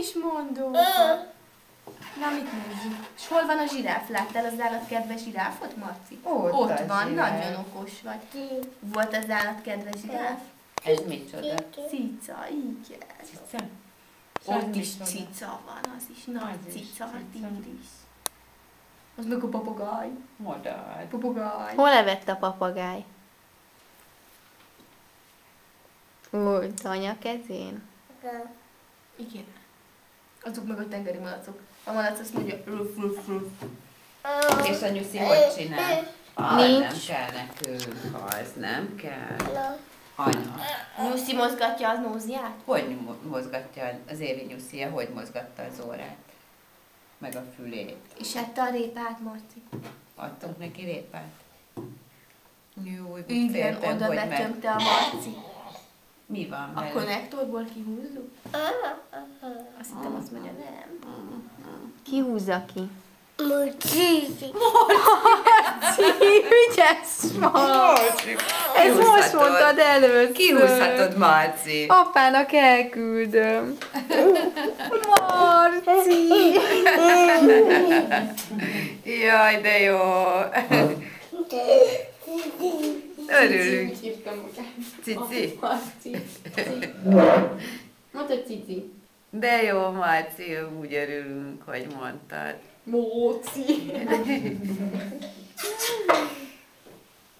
is mondom. Na, mit nézzük? És hol van a zsiráf? Láttál az állatkedves zsiráfot, Marci? Ott van, zsiráf. nagyon okos vagy. Volt az állatkedves zsiráf? Ez micsoda? Cica, igen. Cica? Ott is cica van, az is nagy Az is cica, cica. tigris. Az meg a papagáj. Madár. Papagáj. Hol evett a papagáj? Úgy, anya kezén. Igen. Azok meg a tengeri malacok. A malac azt mondja, ruf, ruf, ruf. És a nyuszi hogy csinál? Nincs. Nem kell nekünk, az nem kell. Anya. Nyuszi mozgatja az nózját? Hogy mozgatja az Évi nyuszia, hogy mozgatta az órát? Meg a fülét. És ette a répát, Marci. Adtunk neki répát? Jó, úgy Igen, féltem, oda hogy betömte a Marci. Mi van A vele? konnektorból kihúzzuk? Azt hittem, azt mondja, nem. Ki húzza ki? Mocsízi. Ügyes vagy! Ez most mondtad először. Kihúzhatod, Marci. Apának elküldöm. Marci! Jaj, de jó. Örülünk. Úgy hívtam magát. Cici? Marci. Mondta Cici. De jó, Marci, úgy örülünk, hogy mondtad. Móci.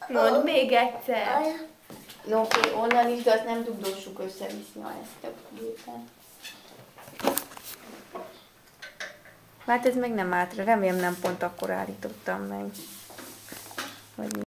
Mondd még egyszer. No, oké, onnan is, de azt nem dugdossuk össze-vissza ezt a gépen. Hát ez meg nem állt, remélem nem pont akkor állítottam meg. Vagy